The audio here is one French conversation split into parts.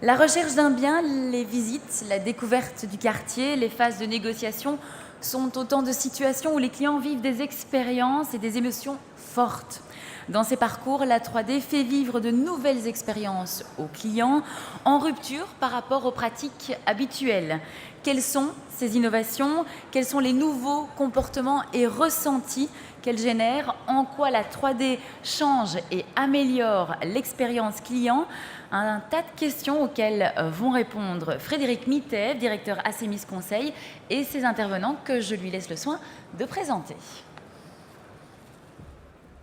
La recherche d'un bien, les visites, la découverte du quartier, les phases de négociation sont autant de situations où les clients vivent des expériences et des émotions fortes. Dans ces parcours, la 3D fait vivre de nouvelles expériences aux clients en rupture par rapport aux pratiques habituelles. Quelles sont ces innovations? Quels sont les nouveaux comportements et ressentis qu'elles génèrent? En quoi la 3D change et améliore l'expérience client? Un tas de questions auxquelles vont répondre Frédéric Mittet, directeur Assemis Conseil, et ses intervenants que je lui laisse le soin de présenter.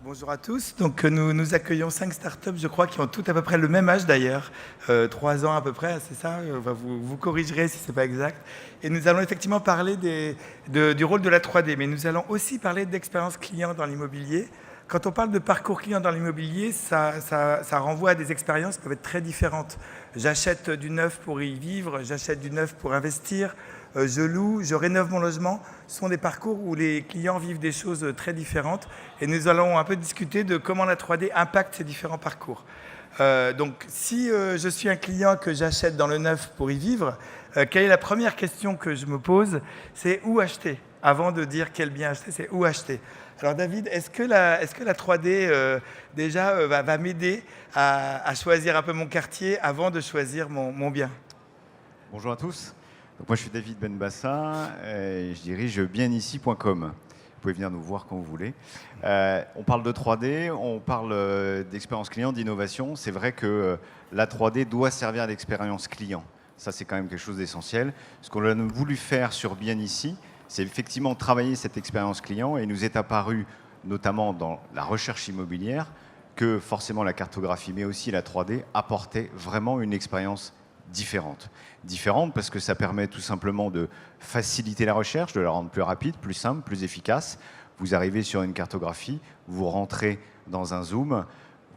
Bonjour à tous. Donc, nous accueillons 5 startups, je crois, qui ont toutes à peu près le même âge d'ailleurs, 3 ans à peu près, c'est ça. Vous corrigerez si ce n'est pas exact. Et nous allons effectivement parler du rôle de la 3D, mais nous allons aussi parler d'expérience client dans l'immobilier. Quand on parle de parcours client dans l'immobilier, ça renvoie à des expériences qui peuvent être très différentes. J'achète du neuf pour y vivre, j'achète du neuf pour investir, je loue, je rénove mon logement. Ce sont des parcours où les clients vivent des choses très différentes. Et nous allons un peu discuter de comment la 3D impacte ces différents parcours. Donc, si je suis un client que j'achète dans le neuf pour y vivre, quelle est la première question que je me pose? C'est où acheter? Avant de dire quel bien acheter, c'est où acheter. Alors David, est-ce que la 3D déjà va m'aider à choisir un peu mon quartier avant de choisir mon bien? Bonjour à tous. Donc moi je suis David Benbassa et je dirige bienici.com. Vous pouvez venir nous voir quand vous voulez. On parle de 3D, on parle d'expérience client, d'innovation. C'est vrai que la 3D doit servir d'expérience client. Ça, c'est quand même quelque chose d'essentiel. Ce qu'on a voulu faire sur Bienici, c'est effectivement travailler cette expérience client et il nous est apparu, notamment dans la recherche immobilière, que forcément la cartographie, mais aussi la 3D, apportait vraiment une expérience différente. Différente parce que ça permet tout simplement de faciliter la recherche, de la rendre plus rapide, plus simple, plus efficace. Vous arrivez sur une cartographie, vous rentrez dans un zoom,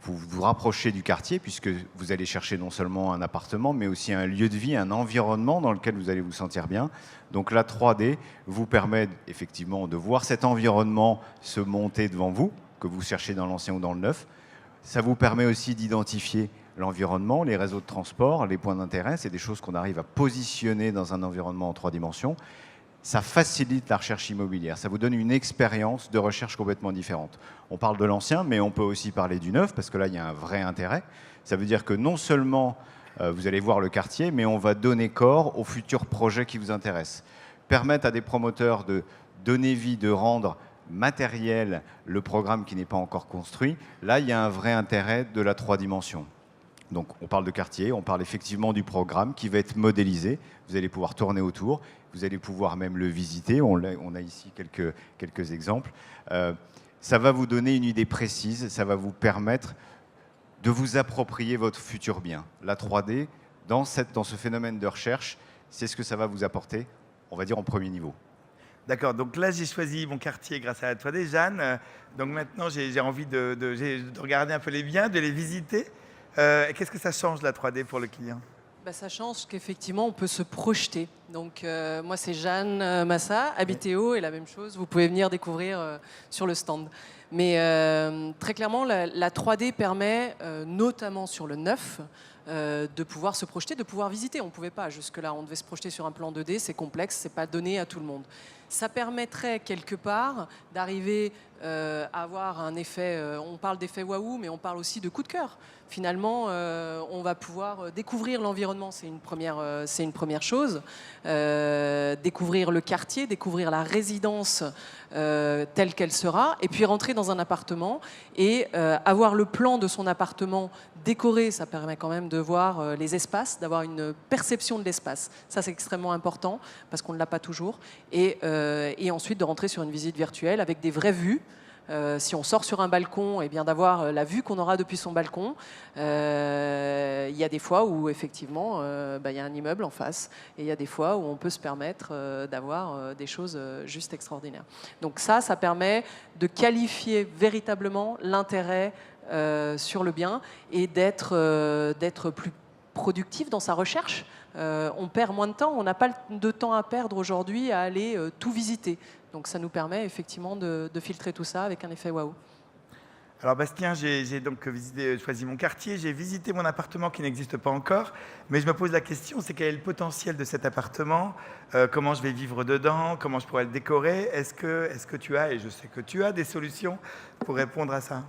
vous vous rapprochez du quartier puisque vous allez chercher non seulement un appartement, mais aussi un lieu de vie, un environnement dans lequel vous allez vous sentir bien. Donc la 3D vous permet effectivement de voir cet environnement se monter devant vous, que vous cherchez dans l'ancien ou dans le neuf. Ça vous permet aussi d'identifier l'environnement, les réseaux de transport, les points d'intérêt. C'est des choses qu'on arrive à positionner dans un environnement en 3 dimensions. Ça facilite la recherche immobilière. Ça vous donne une expérience de recherche complètement différente. On parle de l'ancien, mais on peut aussi parler du neuf, parce que là, il y a un vrai intérêt. Ça veut dire que non seulement vous allez voir le quartier, mais on va donner corps aux futurs projets qui vous intéressent. Permettre à des promoteurs de donner vie, de rendre matériel le programme qui n'est pas encore construit. Là, il y a un vrai intérêt de la 3 dimensions. Donc, on parle de quartier, on parle effectivement du programme qui va être modélisé. Vous allez pouvoir tourner autour, vous allez pouvoir même le visiter. On a ici quelques exemples. Ça va vous donner une idée précise, ça va vous permettre de vous approprier votre futur bien. La 3D, dans ce phénomène de recherche, c'est ce que ça va vous apporter, on va dire, en premier niveau. D'accord, donc là j'ai choisi mon quartier grâce à la 3D. Jeanne, donc maintenant j'ai envie de regarder un peu les biens, de les visiter. Qu'est-ce que ça change la 3D pour le client? Ça change qu'effectivement, on peut se projeter. Donc, moi, c'est Jeanne Massa, Habitéo, et la même chose, vous pouvez venir découvrir sur le stand. Mais très clairement, la 3D permet, notamment sur le neuf, de pouvoir se projeter, de pouvoir visiter. On ne pouvait pas jusque-là, on devait se projeter sur un plan 2D, c'est complexe, c'est pas donné à tout le monde. Ça permettrait quelque part d'arriver à avoir un effet, on parle d'effet waouh, mais on parle aussi de coup de cœur. Finalement, on va pouvoir découvrir l'environnement, c'est une première chose. Découvrir le quartier, découvrir la résidence telle qu'elle sera, et puis rentrer dans un appartement et avoir le plan de son appartement décoré. Ça permet quand même de voir les espaces, d'avoir une perception de l'espace. Ça, c'est extrêmement important parce qu'on ne l'a pas toujours. Et ensuite, de rentrer sur une visite virtuelle avec des vraies vues. Si on sort sur un balcon, eh bien d'avoir la vue qu'on aura depuis son balcon. Il y a des fois où effectivement il y a un immeuble en face, et il y a des fois où on peut se permettre d'avoir des choses juste extraordinaires. Donc ça permet de qualifier véritablement l'intérêt sur le bien et d'être plus productif dans sa recherche. On perd moins de temps, on n'a pas de temps à perdre aujourd'hui à aller tout visiter. Donc ça nous permet effectivement de filtrer tout ça avec un effet waouh. Alors Bastien, j'ai donc choisi mon quartier, j'ai visité mon appartement qui n'existe pas encore, mais je me pose la question, c'est quel est le potentiel de cet appartement, comment je vais vivre dedans, comment je pourrais le décorer, est-ce que tu as, et je sais que tu as, des solutions pour répondre à ça?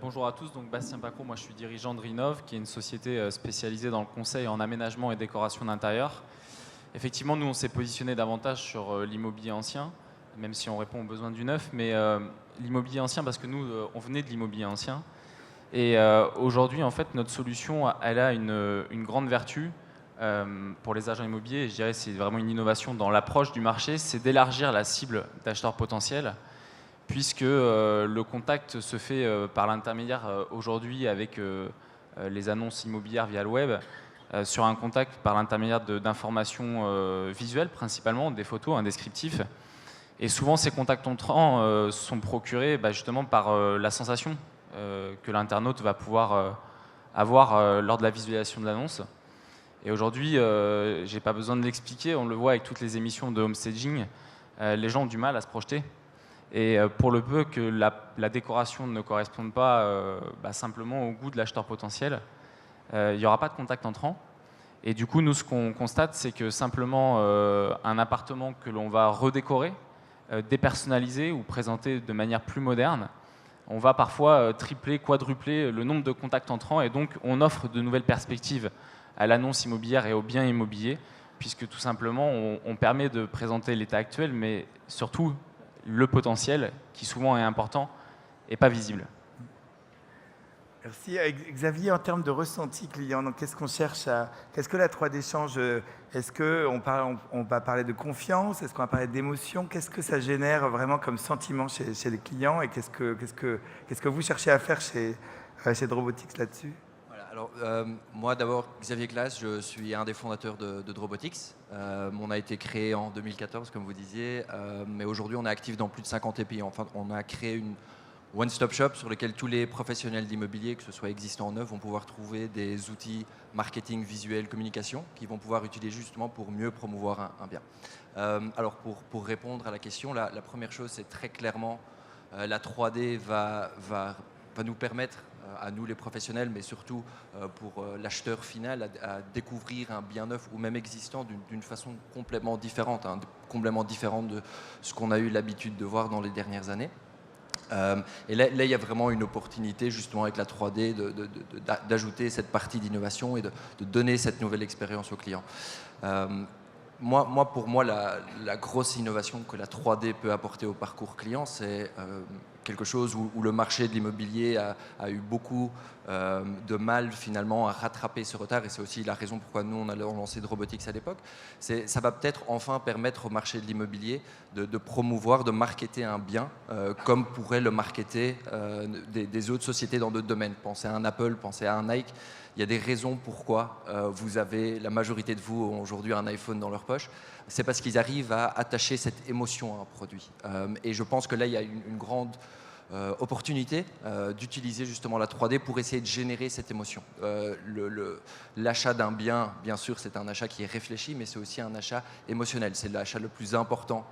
Bonjour à tous, donc Bastien Pacro, moi je suis dirigeant de Rinov, qui est une société spécialisée dans le conseil en aménagement et décoration d'intérieur. Effectivement, nous on s'est positionné davantage sur l'immobilier ancien, même si on répond aux besoins du neuf, mais l'immobilier ancien parce que nous on venait de l'immobilier ancien. Et aujourd'hui, en fait, notre solution, elle a une grande vertu pour les agents immobiliers, et je dirais que c'est vraiment une innovation dans l'approche du marché, c'est d'élargir la cible d'acheteurs potentiels, puisque le contact se fait par l'intermédiaire aujourd'hui avec les annonces immobilières via le web, sur un contact par l'intermédiaire d'informations visuelles principalement, des photos, un descriptif. Et souvent ces contacts entrants sont procurés justement par la sensation que l'internaute va pouvoir avoir lors de la visualisation de l'annonce. Et aujourd'hui, je n'ai pas besoin de l'expliquer, on le voit avec toutes les émissions de homestaging, les gens ont du mal à se projeter. Et pour le peu que la décoration ne corresponde pas simplement au goût de l'acheteur potentiel, il n'y aura pas de contact entrant. Et du coup, nous, ce qu'on constate, c'est que simplement un appartement que l'on va redécorer, dépersonnaliser ou présenter de manière plus moderne, on va parfois tripler, quadrupler le nombre de contacts entrants, et donc on offre de nouvelles perspectives à l'annonce immobilière et au bien immobilier, puisque tout simplement on permet de présenter l'état actuel, mais surtout le potentiel, qui souvent est important et pas visible. Merci. Xavier, en termes de ressenti client, donc qu'est-ce qu'on cherche à... Qu'est-ce que la 3D change? Est-ce qu'on va parler de confiance? Est-ce qu'on va parler d'émotion? Qu'est-ce que ça génère vraiment comme sentiment chez les clients? Et qu'est-ce que vous cherchez à faire chez Drobotics là-dessus? Voilà, alors, moi d'abord, Xavier Claes, je suis un des fondateurs de Drobotics. On a été créé en 2014, comme vous disiez, mais aujourd'hui on est actif dans plus de 50 pays. Enfin, on a créé une one-stop shop sur lequel tous les professionnels d'immobilier, que ce soit existants ou neufs, vont pouvoir trouver des outils marketing, visuel, communication, qu'ils vont pouvoir utiliser justement pour mieux promouvoir un bien. Alors pour répondre à la question, la première chose, c'est très clairement la 3D va nous permettre, à nous les professionnels, mais surtout pour l'acheteur final, à découvrir un bien neuf ou même existant d'une façon complètement différente, complètement différente de ce qu'on a eu l'habitude de voir dans les dernières années. Et là, il y a vraiment une opportunité justement avec la 3D d'ajouter cette partie d'innovation et de donner cette nouvelle expérience aux clients. Pour moi, la grosse innovation que la 3D peut apporter au parcours client, c'est quelque chose où le marché de l'immobilier a eu beaucoup de mal finalement à rattraper ce retard, et c'est aussi la raison pourquoi nous on a lancé Drobotics à l'époque. Ça va peut-être enfin permettre au marché de l'immobilier de promouvoir, de marketer un bien comme pourraient le marketer des autres sociétés dans d'autres domaines. Pensez à un Apple, pensez à un Nike. Il y a des raisons pourquoi la majorité de vous ont aujourd'hui un iPhone dans leur poche. C'est parce qu'ils arrivent à attacher cette émotion à un produit. Et je pense que là, il y a une grande opportunité d'utiliser justement la 3D pour essayer de générer cette émotion. L'achat d'un bien, bien sûr, c'est un achat qui est réfléchi, mais c'est aussi un achat émotionnel. C'est l'achat le plus important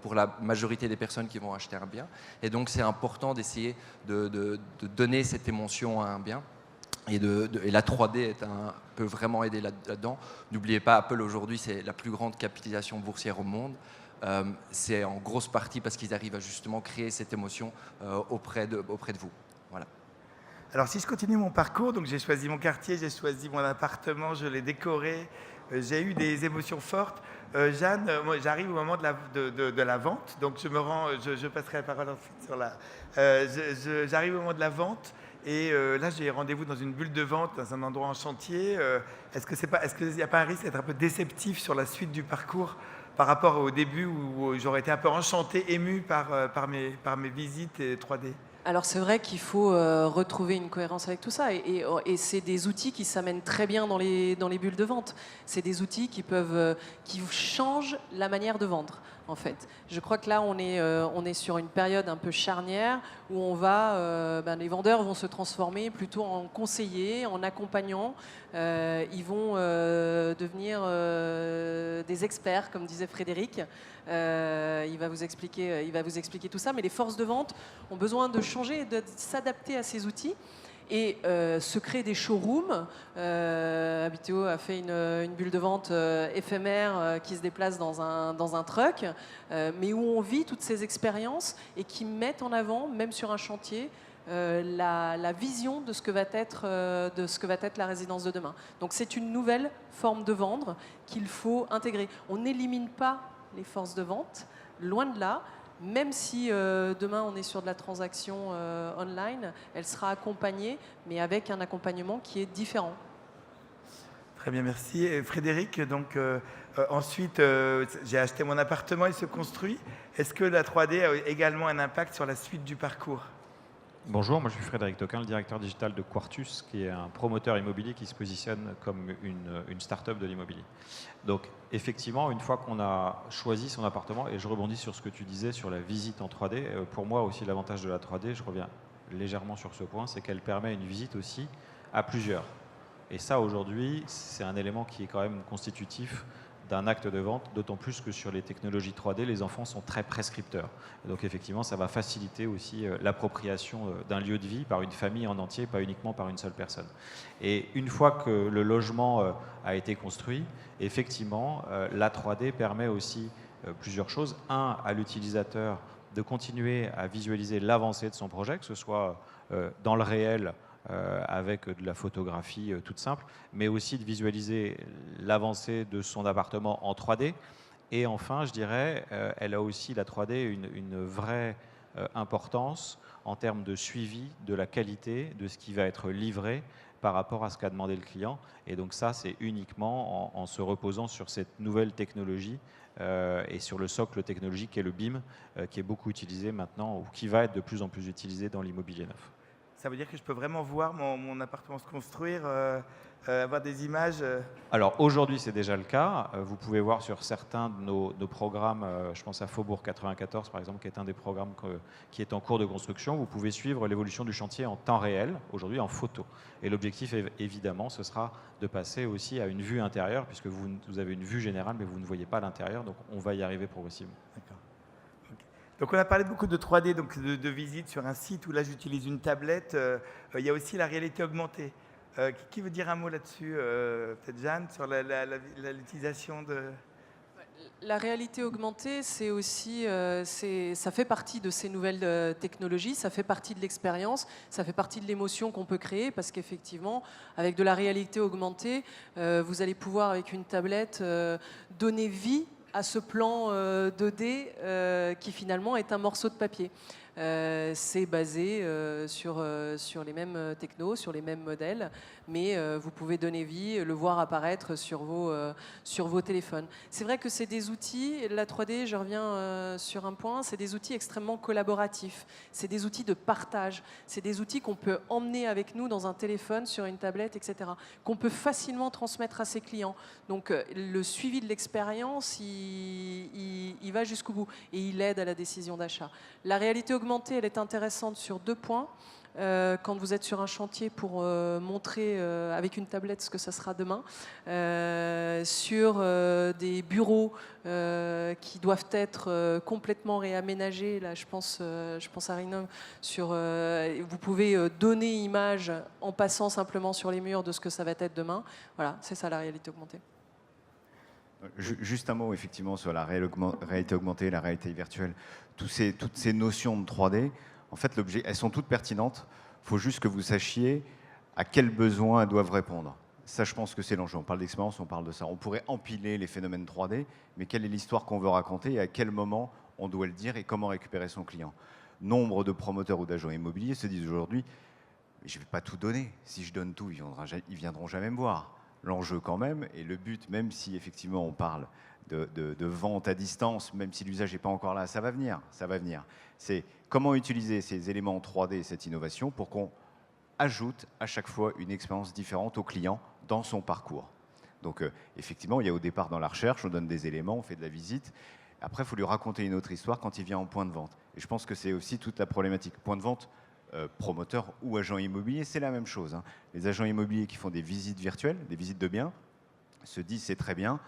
pour la majorité des personnes qui vont acheter un bien. Et donc, c'est important d'essayer de donner cette émotion à un bien. Et la 3D peut vraiment aider là-dedans. N'oubliez pas, Apple aujourd'hui, c'est la plus grande capitalisation boursière au monde. C'est en grosse partie parce qu'ils arrivent à justement créer cette émotion auprès de vous. Voilà. Alors si je continue mon parcours, donc j'ai choisi mon quartier, j'ai choisi mon appartement, je l'ai décoré, j'ai eu des émotions fortes. Jeanne, moi, j'arrive au moment de la vente, donc je passerai la parole ensuite sur la... j'arrive au moment de la vente. Et là, j'ai rendez-vous dans une bulle de vente, dans un endroit en chantier. Est-ce qu'il n'y a pas un risque d'être un peu déceptif sur la suite du parcours par rapport au début où j'aurais été un peu enchanté, ému par mes visites 3D? Alors c'est vrai qu'il faut retrouver une cohérence avec tout ça, et c'est des outils qui s'amènent très bien dans les bulles de vente. C'est des outils qui changent la manière de vendre. en fait. Je crois que là, on est sur une période un peu charnière où les vendeurs vont se transformer plutôt en conseillers, en accompagnants. Ils vont devenir des experts, comme disait Frédéric. Il va vous expliquer tout ça. Mais les forces de vente ont besoin de changer, de s'adapter à ces outils. Et se créer des showrooms. Habiteo a fait une bulle de vente éphémère qui se déplace dans un truck, mais où on vit toutes ces expériences et qui mettent en avant, même sur un chantier, la vision de ce que va être la résidence de demain. Donc c'est une nouvelle forme de vendre qu'il faut intégrer. On n'élimine pas les forces de vente, loin de là. Même si demain on est sur de la transaction online, elle sera accompagnée, mais avec un accompagnement qui est différent. Très bien, merci. Et Frédéric, donc ensuite, j'ai acheté mon appartement, il se construit. Est-ce que la 3D a également un impact sur la suite du parcours ? Bonjour, moi je suis Frédéric Toquin, le directeur digital de Quartus, qui est un promoteur immobilier qui se positionne comme une start-up de l'immobilier. Donc effectivement, une fois qu'on a choisi son appartement, et je rebondis sur ce que tu disais sur la visite en 3D, pour moi aussi l'avantage de la 3D, je reviens légèrement sur ce point, c'est qu'elle permet une visite aussi à plusieurs. Et ça aujourd'hui, c'est un élément qui est quand même constitutif d'un acte de vente, d'autant plus que sur les technologies 3D, les enfants sont très prescripteurs. Et donc effectivement, ça va faciliter aussi l'appropriation d'un lieu de vie par une famille en entier, pas uniquement par une seule personne. Et une fois que le logement a été construit, effectivement, la 3D permet aussi plusieurs choses. Un, à l'utilisateur de continuer à visualiser l'avancée de son projet, que ce soit dans le réel, avec de la photographie toute simple, mais aussi de visualiser l'avancée de son appartement en 3D. Et enfin, je dirais, elle a aussi, la 3D, une vraie importance en termes de suivi de la qualité de ce qui va être livré par rapport à ce qu'a demandé le client. Et donc ça, c'est uniquement en se reposant sur cette nouvelle technologie et sur le socle technologique qui est le BIM, qui est beaucoup utilisé maintenant, ou qui va être de plus en plus utilisé dans l'immobilier neuf. Ça veut dire que je peux vraiment voir mon appartement se construire, avoir des images Alors aujourd'hui, c'est déjà le cas. Vous pouvez voir sur certains de nos programmes, je pense à Faubourg 94 par exemple, qui est un des programmes qui est en cours de construction. Vous pouvez suivre l'évolution du chantier en temps réel, aujourd'hui en photo. Et l'objectif, évidemment, ce sera de passer aussi à une vue intérieure, puisque vous avez une vue générale, mais vous ne voyez pas l'intérieur. Donc on va y arriver progressivement. D'accord. Donc on a parlé beaucoup de 3D, donc de visite sur un site où là j'utilise une tablette. Il y a aussi la réalité augmentée. Qui veut dire un mot là-dessus peut-être Jeanne, sur l'utilisation de... La réalité augmentée, c'est aussi, ça fait partie de ces nouvelles technologies, ça fait partie de l'expérience, ça fait partie de l'émotion qu'on peut créer, parce qu'effectivement, avec de la réalité augmentée, vous allez pouvoir, avec une tablette, donner vie à ce plan 2D qui finalement est un morceau de papier. C'est basé sur les mêmes technos, sur les mêmes modèles, mais vous pouvez donner vie, le voir apparaître sur vos téléphones. C'est vrai que c'est des outils, la 3D, je reviens sur un point, c'est des outils extrêmement collaboratifs, c'est des outils de partage, c'est des outils qu'on peut emmener avec nous dans un téléphone, sur une tablette, etc., qu'on peut facilement transmettre à ses clients. Donc le suivi de l'expérience, il va jusqu'au bout et il aide à la décision d'achat. La réalité augmentée, elle est intéressante sur 2 points. Quand vous êtes sur un chantier pour montrer avec une tablette ce que ça sera demain, sur des bureaux qui doivent être complètement réaménagés. Là, je pense à Rinov. Vous pouvez donner image en passant simplement sur les murs de ce que ça va être demain. Voilà, c'est ça la réalité augmentée. Juste un mot effectivement sur la réalité augmentée, la réalité virtuelle, toutes ces notions de 3D, en fait elles sont toutes pertinentes, il faut juste que vous sachiez à quels besoins elles doivent répondre. Ça je pense que c'est l'enjeu, on parle d'expérience, on parle de ça. On pourrait empiler les phénomènes 3D, mais quelle est l'histoire qu'on veut raconter et à quel moment on doit le dire et comment récupérer son client. Nombre de promoteurs ou d'agents immobiliers se disent aujourd'hui, je ne vais pas tout donner, si je donne tout, ils ne viendront jamais me voir. L'enjeu quand même, et le but, même si effectivement on parle de vente à distance, même si l'usage n'est pas encore là, ça va venir. C'est comment utiliser ces éléments en 3D, cette innovation, pour qu'on ajoute à chaque fois une expérience différente au client dans son parcours. Donc effectivement, il y a au départ dans la recherche, on donne des éléments, on fait de la visite. Après, il faut lui raconter une autre histoire quand il vient en point de vente. Et je pense que c'est aussi toute la problématique. Point de vente, promoteur ou agent immobilier, c'est la même chose, hein. Les agents immobiliers qui font des visites virtuelles, des visites de biens, se disent c'est très bien,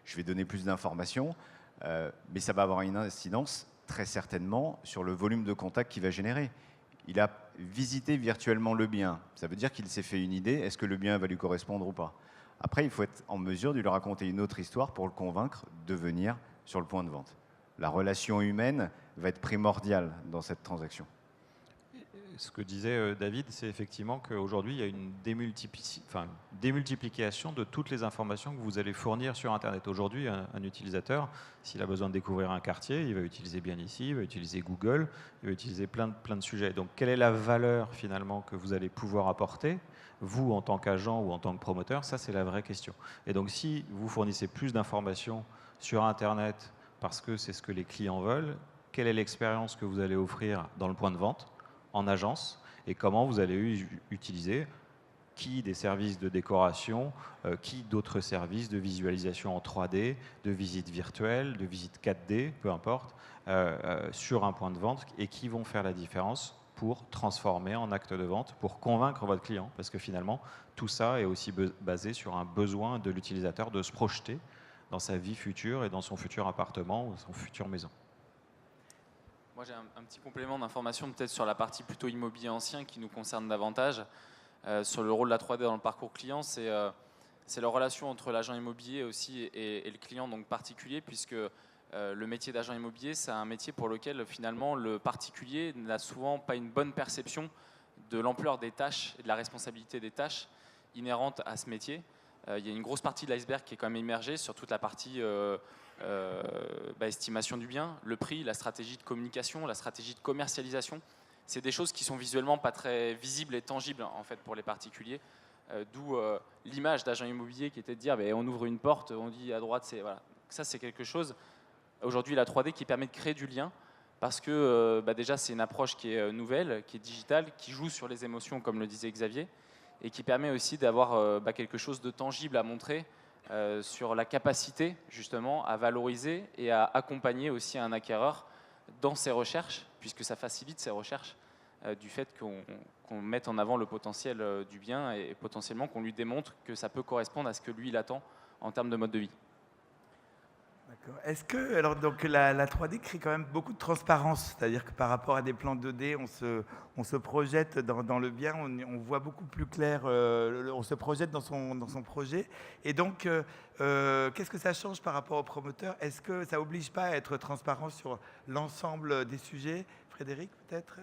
je vais donner plus d'informations, mais ça va avoir une incidence très certainement sur le volume de contacts qu'il va générer. Il a visité virtuellement le bien, ça veut dire qu'il s'est fait une idée, est-ce que le bien va lui correspondre ou pas? Après, il faut être en mesure de lui raconter une autre histoire pour le convaincre de venir sur le point de vente. La relation humaine va être primordiale dans cette transaction. Ce que disait David, c'est effectivement qu'aujourd'hui, il y a une démultiplication de toutes les informations que vous allez fournir sur Internet. Aujourd'hui, un utilisateur, s'il a besoin de découvrir un quartier, il va utiliser Bien Ici, il va utiliser Google, il va utiliser plein de sujets. Donc, quelle est la valeur finalement que vous allez pouvoir apporter, vous en tant qu'agent ou en tant que promoteur? Ça, c'est la vraie question. Et donc, si vous fournissez plus d'informations sur Internet parce que c'est ce que les clients veulent, quelle est l'expérience que vous allez offrir dans le point de vente, en agence, et comment vous allez utiliser qui des services de décoration, qui d'autres services de visualisation en 3D, de visite virtuelle, de visite 4D, peu importe, sur un point de vente, et qui vont faire la différence pour transformer en acte de vente, pour convaincre votre client, parce que finalement, tout ça est aussi basé sur un besoin de l'utilisateur de se projeter dans sa vie future et dans son futur appartement ou son future maison. Moi, j'ai un petit complément d'information peut-être sur la partie plutôt immobilier ancien qui nous concerne davantage. Sur le rôle de la 3D dans le parcours client, c'est la relation entre l'agent immobilier aussi et le client donc particulier, puisque le métier d'agent immobilier, c'est un métier pour lequel finalement le particulier n'a souvent pas une bonne perception de l'ampleur des tâches et de la responsabilité des tâches inhérentes à ce métier. Il y a une grosse partie de l'iceberg qui est quand même immergée sur toute la partie estimation du bien, le prix, la stratégie de communication, la stratégie de commercialisation. C'est des choses qui sont visuellement pas très visibles et tangibles en fait pour les particuliers. D'où l'image d'agent immobilier qui était de dire on ouvre une porte, on dit à droite, c'est voilà. Ça c'est quelque chose. Aujourd'hui la 3D qui permet de créer du lien parce que déjà c'est une approche qui est nouvelle, qui est digitale, qui joue sur les émotions comme le disait Xavier et qui permet aussi d'avoir quelque chose de tangible à montrer. Sur la capacité justement à valoriser et à accompagner aussi un acquéreur dans ses recherches, puisque ça facilite ses recherches du fait qu'on mette en avant le potentiel du bien et potentiellement qu'on lui démontre que ça peut correspondre à ce que lui il attend en termes de mode de vie. D'accord. Est-ce que alors donc la 3D crée quand même beaucoup de transparence, c'est-à-dire que par rapport à des plans 2D, on se projette dans le bien, on voit beaucoup plus clair, on se projette dans son projet. Et donc, qu'est-ce que ça change par rapport au promoteur? Est-ce que ça oblige pas à être transparent sur l'ensemble des sujets? Frédéric, peut-être?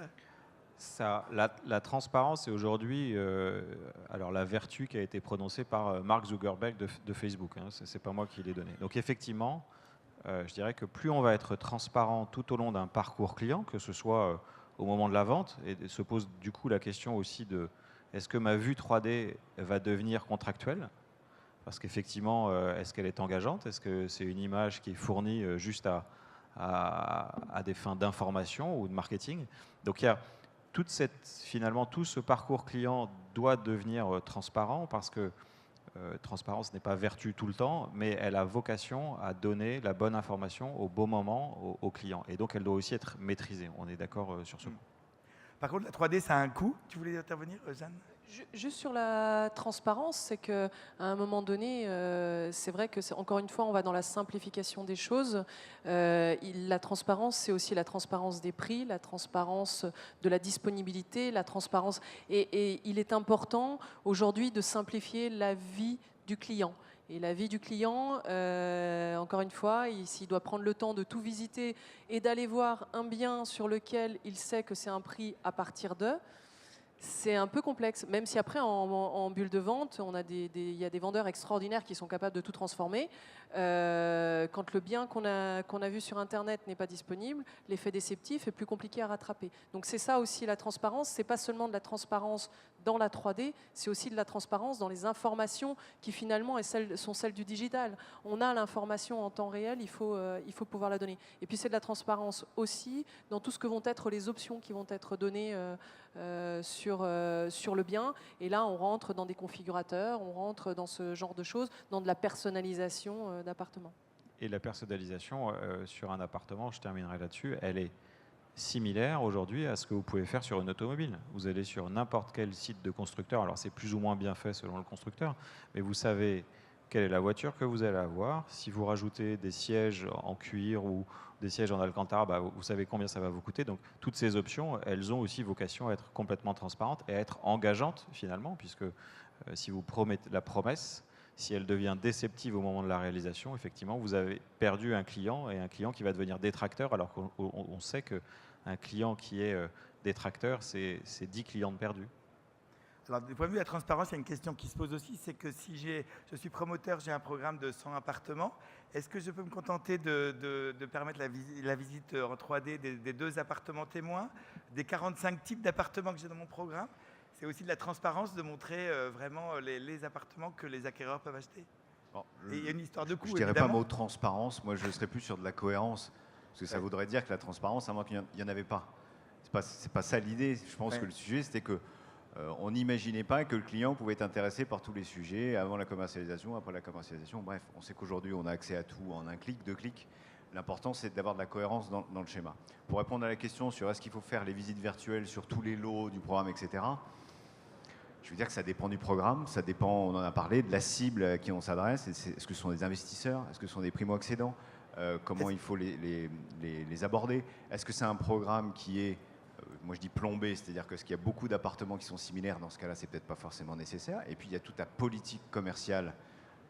La transparence est aujourd'hui alors la vertu qui a été prononcée par Mark Zuckerberg de Facebook. Hein, c'est pas moi qui l'ai donné. Donc effectivement, je dirais que plus on va être transparent tout au long d'un parcours client, que ce soit au moment de la vente, et se pose du coup la question aussi de est-ce que ma vue 3D va devenir contractuelle? Parce qu'effectivement, est-ce qu'elle est engageante? Est-ce que c'est une image qui est fournie juste à des fins d'information ou de marketing? Donc il y a finalement, tout ce parcours client doit devenir transparent parce que transparence n'est pas vertu tout le temps, mais elle a vocation à donner la bonne information au bon moment au client. Et donc, elle doit aussi être maîtrisée. On est d'accord sur ce point. Par contre, la 3D, ça a un coût. Tu voulais intervenir, Jeanne? Juste sur la transparence, c'est qu'à un moment donné, c'est vrai que, encore une fois, on va dans la simplification des choses. La transparence, c'est aussi la transparence des prix, la transparence de la disponibilité, la transparence. Et il est important aujourd'hui de simplifier la vie du client. Et la vie du client, encore une fois, s'il doit prendre le temps de tout visiter et d'aller voir un bien sur lequel il sait que c'est un prix à partir de, c'est un peu complexe, même si après, en bulle de vente, il y a des vendeurs extraordinaires qui sont capables de tout transformer. Quand le bien qu'on a vu sur Internet n'est pas disponible, l'effet déceptif est plus compliqué à rattraper. Donc c'est ça aussi la transparence, c'est pas seulement de la transparence dans la 3D, c'est aussi de la transparence dans les informations qui finalement sont celles du digital. On a l'information en temps réel, il faut pouvoir la donner. Et puis c'est de la transparence aussi dans tout ce que vont être les options qui vont être données sur le bien. Et là, on rentre dans des configurateurs, on rentre dans ce genre de choses, dans de la personnalisation d'appartements. Et la personnalisation sur un appartement, je terminerai là-dessus, elle est similaire aujourd'hui à ce que vous pouvez faire sur une automobile. Vous allez sur n'importe quel site de constructeur, alors c'est plus ou moins bien fait selon le constructeur, mais vous savez quelle est la voiture que vous allez avoir. Si vous rajoutez des sièges en cuir ou des sièges en alcantara, vous savez combien ça va vous coûter. Donc toutes ces options, elles ont aussi vocation à être complètement transparentes et à être engageantes finalement, puisque si vous promettez la promesse, si elle devient déceptive au moment de la réalisation, effectivement, vous avez perdu un client et un client qui va devenir détracteur, alors qu'on sait qu'un client qui est détracteur, c'est 10 clients de perdus. Alors, du point de vue de la transparence, il y a une question qui se pose aussi, c'est que si je suis promoteur, j'ai un programme de 100 appartements, est-ce que je peux me contenter de permettre la visite en 3D des 2 appartements témoins, des 45 types d'appartements que j'ai dans mon programme? C'est aussi de la transparence de montrer vraiment les appartements que les acquéreurs peuvent acheter. Bon, et il y a une histoire de coût, je ne dirais évidemment. pas mot transparence, moi je serais plus sur de la cohérence, parce que ça voudrait dire que la transparence, à moins qu'il n'y en avait pas. C'est pas ça l'idée, je pense que le sujet c'était que on n'imaginait pas que le client pouvait être intéressé par tous les sujets, avant la commercialisation, après la commercialisation. Bref, on sait qu'aujourd'hui, on a accès à tout en un clic, 2 clics. L'important, c'est d'avoir de la cohérence dans le schéma. Pour répondre à la question sur est-ce qu'il faut faire les visites virtuelles sur tous les lots du programme, etc., je veux dire que ça dépend du programme, ça dépend, on en a parlé, de la cible à qui on s'adresse. Est-ce que ce sont des investisseurs? Est-ce que ce sont des primo-accédants? Comment il faut les aborder? Est-ce que c'est un programme qui est moi je dis plombé, c'est-à-dire que qu'il y a beaucoup d'appartements qui sont similaires, dans ce cas-là, c'est peut-être pas forcément nécessaire. Et puis il y a toute la politique commerciale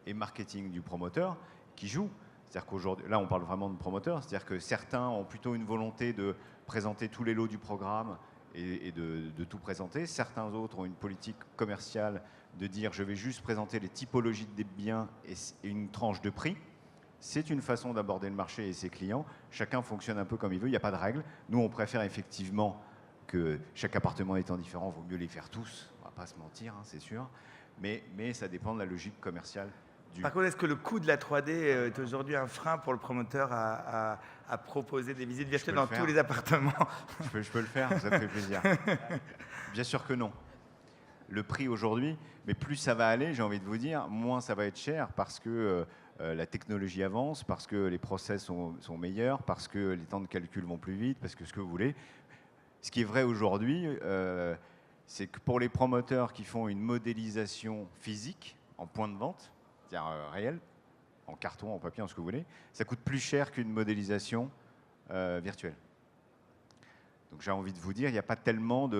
et marketing du promoteur qui joue. C'est-à-dire qu'aujourd'hui, là on parle vraiment de promoteur, c'est-à-dire que certains ont plutôt une volonté de présenter tous les lots du programme et de tout présenter. Certains autres ont une politique commerciale de dire je vais juste présenter les typologies des biens et une tranche de prix. C'est une façon d'aborder le marché et ses clients. Chacun fonctionne un peu comme il veut, il n'y a pas de règle. Nous, on préfère effectivement que chaque appartement étant différent, il vaut mieux les faire tous. On ne va pas se mentir, hein, c'est sûr. Mais ça dépend de la logique commerciale. Par contre, est-ce que le coût de la 3D est aujourd'hui un frein pour le promoteur à proposer des visites virtuelles dans tous les appartements? Je peux le faire, ça me fait plaisir. Bien sûr que non. Le prix aujourd'hui, mais plus ça va aller, j'ai envie de vous dire, moins ça va être cher parce que la technologie avance, parce que les process sont meilleurs, parce que les temps de calcul vont plus vite, parce que ce que vous voulez. Ce qui est vrai aujourd'hui, c'est que pour les promoteurs qui font une modélisation physique en point de vente, c'est-à-dire réel, en carton, en papier, en ce que vous voulez, ça coûte plus cher qu'une modélisation virtuelle. Donc j'ai envie de vous dire, il n'y a pas tellement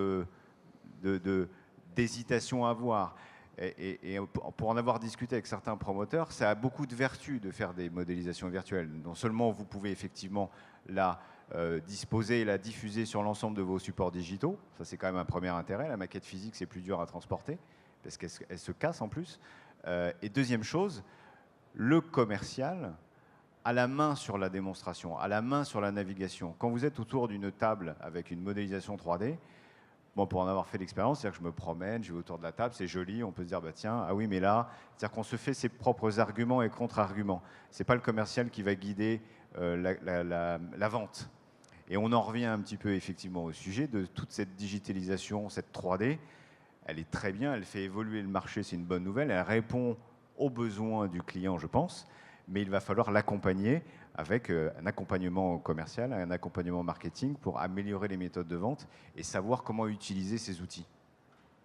d'hésitation à avoir. Et pour en avoir discuté avec certains promoteurs, ça a beaucoup de vertus de faire des modélisations virtuelles. Non seulement vous pouvez effectivement la disposer et la diffuser sur l'ensemble de vos supports digitaux, ça c'est quand même un premier intérêt. La maquette physique, c'est plus dur à transporter parce qu'elle se casse en plus. Et deuxième chose, le commercial a la main sur la démonstration, a la main sur la navigation. Quand vous êtes autour d'une table avec une modélisation 3D, bon, pour en avoir fait l'expérience, c'est-à-dire que je me promène, je vais autour de la table, c'est joli, on peut se dire, bah, tiens, ah oui, mais là, c'est-à-dire qu'on se fait ses propres arguments et contre-arguments. Ce n'est pas le commercial qui va guider la vente. Et on en revient un petit peu effectivement au sujet de toute cette digitalisation, cette 3D. Elle est très bien, elle fait évoluer le marché, c'est une bonne nouvelle, elle répond aux besoins du client, je pense, mais il va falloir l'accompagner avec un accompagnement commercial, un accompagnement marketing pour améliorer les méthodes de vente et savoir comment utiliser ces outils.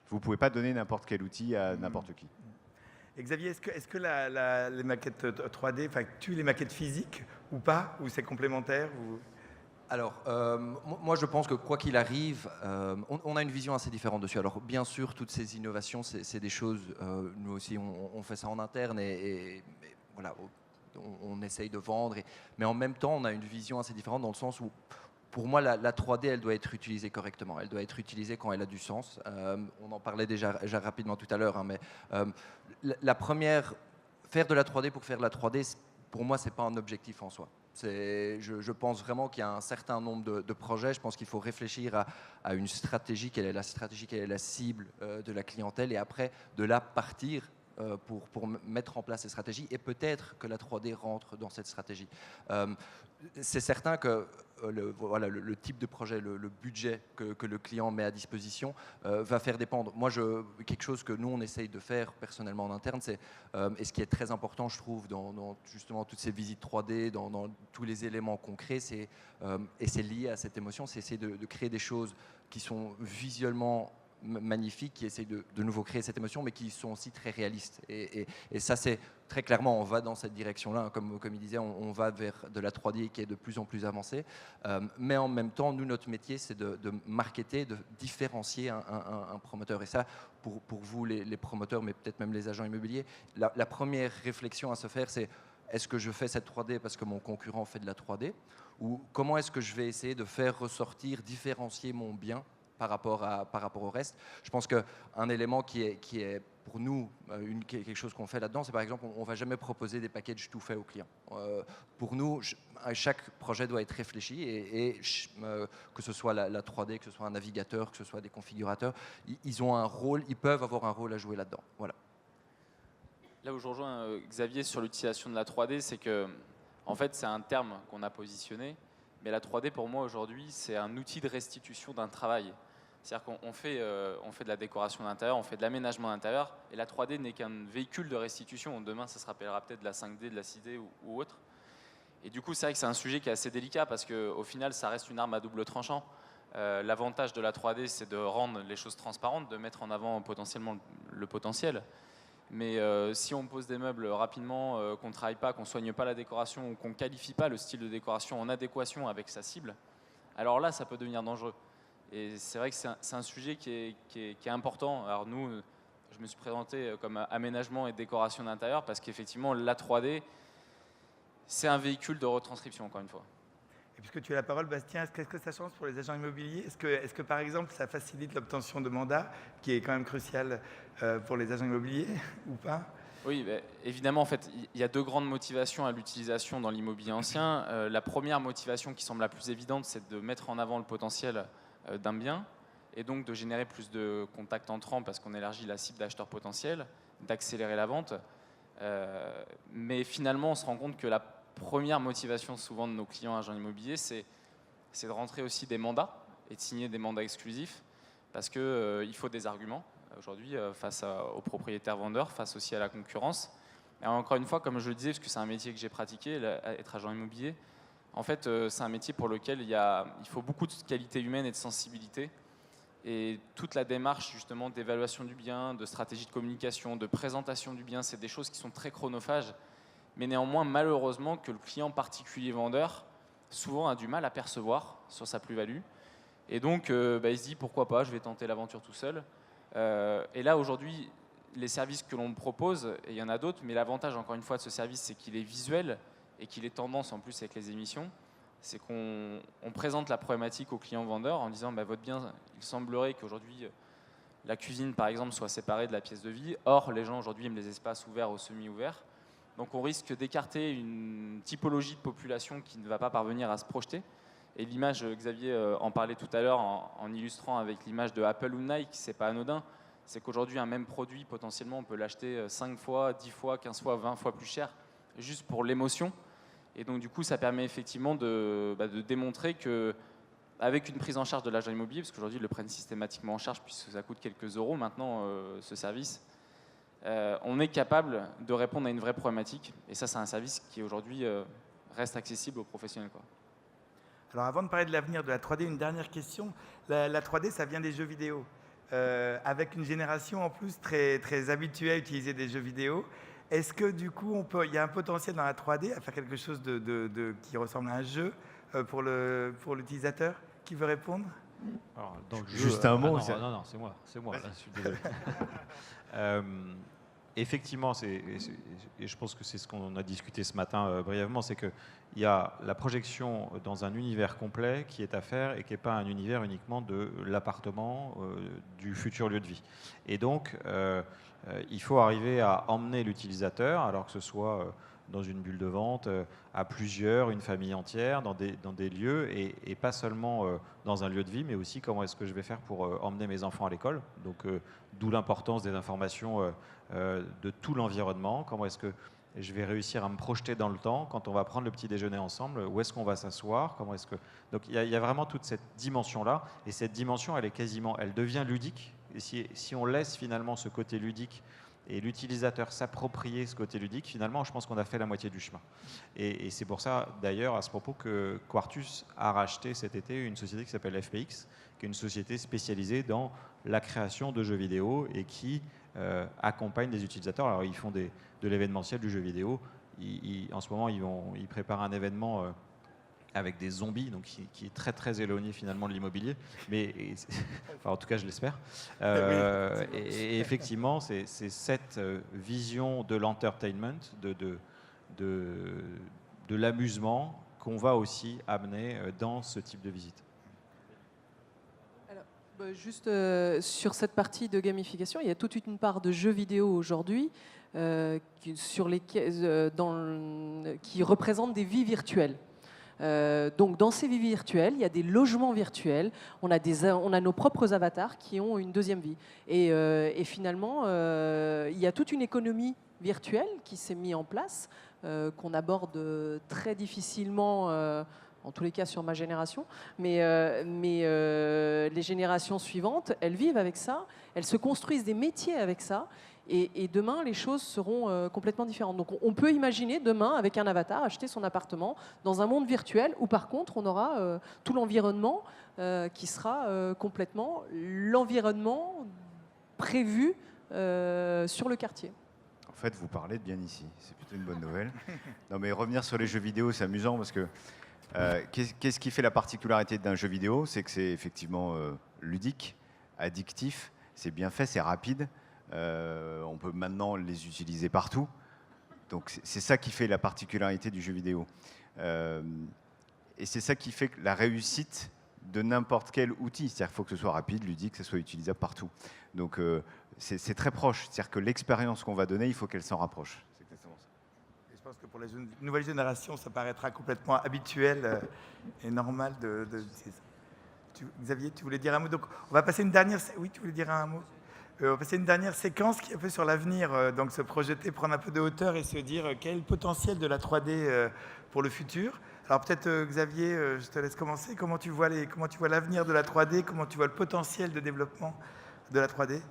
Vous ne pouvez pas donner n'importe quel outil à n'importe qui. Et Xavier, est-ce que les maquettes 3D tuent les maquettes physiques ou pas? Ou c'est complémentaire ou... Alors, moi je pense que quoi qu'il arrive, on a une vision assez différente dessus. Alors bien sûr, toutes ces innovations, c'est des choses, nous aussi on fait ça en interne et voilà, on essaye de vendre. Mais en même temps, on a une vision assez différente dans le sens où, pour moi, la 3D, elle doit être utilisée correctement. Elle doit être utilisée quand elle a du sens. On en parlait déjà rapidement tout à l'heure, hein, mais la première, faire de la 3D pour faire de la 3D, pour moi, c'est pas un objectif en soi. Je pense vraiment qu'il y a un certain nombre de projets. Je pense qu'il faut réfléchir à une stratégie, quelle est la stratégie, quelle est la cible de la clientèle, et après, de là partir pour mettre en place ces stratégies, et peut-être que la 3D rentre dans cette stratégie. C'est certain que le type de projet, le budget que le client met à disposition va faire dépendre. Moi, quelque chose que nous, on essaye de faire personnellement en interne, c'est, et ce qui est très important, je trouve, dans justement toutes ces visites 3D, dans tous les éléments concrets, et c'est lié à cette émotion, c'est essayer de créer des choses qui sont visuellement magnifiques, qui essayent de nouveau créer cette émotion, mais qui sont aussi très réalistes. Et ça, c'est très clairement, on va dans cette direction-là. Comme il disait, on va vers de la 3D qui est de plus en plus avancée. Mais en même temps, nous, notre métier, c'est de marketer, de différencier un promoteur. Et ça, pour vous, les promoteurs, mais peut-être même les agents immobiliers, la première réflexion à se faire, c'est: est-ce que je fais cette 3D parce que mon concurrent fait de la 3D, ou comment est-ce que je vais essayer de faire ressortir, différencier mon bien par rapport au reste? Je pense qu'un élément qui est pour nous quelque chose qu'on fait là-dedans, c'est par exemple, on ne va jamais proposer des packages tout faits aux clients. Pour nous, chaque projet doit être réfléchi, et que ce soit la 3D, que ce soit un navigateur, que ce soit des configurateurs, ils ont un rôle, ils peuvent avoir un rôle à jouer là-dedans. Voilà. Là où je rejoins Xavier sur l'utilisation de la 3D, c'est que, en fait, c'est un terme qu'on a positionné, mais la 3D, pour moi, aujourd'hui, c'est un outil de restitution d'un travail. C'est-à-dire qu'on fait de la décoration d'intérieur, on fait de l'aménagement d'intérieur, et la 3D n'est qu'un véhicule de restitution. Demain, ça se rappellera peut-être de la 5D, de la 6D ou autre. Et du coup, c'est vrai que c'est un sujet qui est assez délicat, parce qu'au final, ça reste une arme à double tranchant. L'avantage de la 3D, c'est de rendre les choses transparentes, de mettre en avant potentiellement le potentiel. Mais si on pose des meubles rapidement, qu'on ne travaille pas, qu'on ne soigne pas la décoration, ou qu'on ne qualifie pas le style de décoration en adéquation avec sa cible, alors là, ça peut devenir dangereux. Et c'est vrai que c'est un sujet qui est important. Alors nous, je me suis présenté comme aménagement et décoration d'intérieur, parce qu'effectivement, la 3D, c'est un véhicule de retranscription, encore une fois. Et puisque tu as la parole, Bastien, qu'est-ce que ça change pour les agents immobiliers? Est-ce que, par exemple, ça facilite l'obtention de mandats, qui est quand même crucial pour les agents immobiliers, ou pas? Oui, bah, évidemment, en fait, il y a deux grandes motivations à l'utilisation dans l'immobilier ancien. La première motivation, qui semble la plus évidente, c'est de mettre en avant le potentiel d'un bien, et donc de générer plus de contacts entrants, parce qu'on élargit la cible d'acheteurs potentiels, d'accélérer la vente. Mais finalement, on se rend compte que la première motivation souvent de nos clients agents immobiliers, c'est de rentrer aussi des mandats et de signer des mandats exclusifs, parce qu'il faut des arguments aujourd'hui face aux propriétaires vendeurs, face aussi à la concurrence. Et encore une fois, comme je le disais, parce que c'est un métier que j'ai pratiqué, être agent immobilier, en fait, c'est un métier pour lequel il faut beaucoup de qualité humaine et de sensibilité. Et toute la démarche justement d'évaluation du bien, de stratégie de communication, de présentation du bien, c'est des choses qui sont très chronophages, mais néanmoins, malheureusement, que le client particulier vendeur souvent a du mal à percevoir sur sa plus-value. Et donc, il se dit, pourquoi pas, je vais tenter l'aventure tout seul. Et là, aujourd'hui, les services que l'on propose, et il y en a d'autres, mais l'avantage, encore une fois, de ce service, c'est qu'il est visuel et qu'il est tendance en plus avec les émissions. C'est qu'on présente la problématique au client vendeur en disant, votre bien, il semblerait qu'aujourd'hui, la cuisine, par exemple, soit séparée de la pièce de vie. Or, les gens, aujourd'hui, aiment les espaces ouverts ou semi-ouverts. Donc on risque d'écarter une typologie de population qui ne va pas parvenir à se projeter. Et l'image, Xavier en parlait tout à l'heure en illustrant avec l'image de Apple ou Nike, c'est pas anodin. C'est qu'aujourd'hui, un même produit, potentiellement, on peut l'acheter 5 fois, 10 fois, 15 fois, 20 fois plus cher, juste pour l'émotion. Et donc du coup, ça permet effectivement de démontrer qu'avec une prise en charge de l'agent immobilier, parce qu'aujourd'hui, ils le prennent systématiquement en charge puisque ça coûte quelques euros maintenant, ce service, on est capable de répondre à une vraie problématique. Et ça, c'est un service qui aujourd'hui reste accessible aux professionnels, quoi. Alors avant de parler de l'avenir de la 3D, une dernière question. La 3D, ça vient des jeux vidéo. Avec une génération en plus très, très habituée à utiliser des jeux vidéo, est-ce que du coup, il y a un potentiel dans la 3D à faire quelque chose qui ressemble à un jeu pour l'utilisateur? Qui veut répondre? Alors, dans le jeu, Juste un mot. non, c'est moi. Là, je suis désolé. Effectivement, et je pense que c'est ce qu'on a discuté ce matin brièvement, c'est qu'il y a la projection dans un univers complet qui est à faire et qui n'est pas un univers uniquement de l'appartement, du futur lieu de vie. Et donc, il faut arriver à emmener l'utilisateur, alors que ce soit dans une bulle de vente, à plusieurs, une famille entière, dans des lieux, et pas seulement dans un lieu de vie, mais aussi comment est-ce que je vais faire pour emmener mes enfants à l'école. Donc, d'où l'importance des informations de tout l'environnement. Comment est-ce que je vais réussir à me projeter dans le temps quand on va prendre le petit déjeuner ensemble, où est-ce qu'on va s'asseoir, comment est-ce que... Donc, il y a vraiment toute cette dimension-là, et cette dimension, elle devient ludique. Et si on laisse finalement ce côté ludique et l'utilisateur s'approprier ce côté ludique, finalement, je pense qu'on a fait la moitié du chemin. Et c'est pour ça, d'ailleurs, à ce propos, que Quartus a racheté cet été une société qui s'appelle FPX, qui est une société spécialisée dans la création de jeux vidéo et qui accompagne des utilisateurs. Alors, ils font de l'événementiel du jeu vidéo. En ce moment, ils préparent un événement avec des zombies, donc qui est très très éloigné finalement de l'immobilier, mais enfin, en tout cas je l'espère. Et effectivement, c'est cette vision de l'entertainment, de l'amusement qu'on va aussi amener dans ce type de visite. Alors, juste sur cette partie de gamification, il y a toute une part de jeux vidéo aujourd'hui qui représentent des vies virtuelles. Donc dans ces vies virtuelles, il y a des logements virtuels, on a nos propres avatars qui ont une deuxième vie. Et finalement, il y a toute une économie virtuelle qui s'est mise en place, qu'on aborde très difficilement, en tous les cas sur ma génération, mais les générations suivantes, elles vivent avec ça, elles se construisent des métiers avec ça. Et demain, les choses seront complètement différentes. Donc on peut imaginer demain, avec un avatar, acheter son appartement dans un monde virtuel où par contre, on aura tout l'environnement qui sera complètement l'environnement prévu sur le quartier. En fait, vous parlez de bien ici. C'est plutôt une bonne nouvelle. Non, mais revenir sur les jeux vidéo, c'est amusant parce que qu'est-ce qui fait la particularité d'un jeu vidéo? C'est que c'est effectivement ludique, addictif, c'est bien fait, c'est rapide. On peut maintenant les utiliser partout. Donc c'est ça qui fait la particularité du jeu vidéo. Et c'est ça qui fait la réussite de n'importe quel outil. C'est-à-dire qu'il faut que ce soit rapide, ludique, que ce soit utilisable partout. Donc c'est très proche. C'est-à-dire que l'expérience qu'on va donner, il faut qu'elle s'en rapproche. C'est exactement ça. Et je pense que pour les nouvelles générations, ça paraîtra complètement habituel et normal Xavier, tu voulais dire un mot? Donc on va passer une dernière... Oui, tu voulais dire un mot? On va passer une dernière séquence qui est un peu sur l'avenir, donc se projeter, prendre un peu de hauteur et se dire quel est le potentiel de la 3D pour le futur. Alors peut-être Xavier, je te laisse commencer. Comment tu vois l'avenir de la 3D? Comment tu vois le potentiel de développement de la 3D?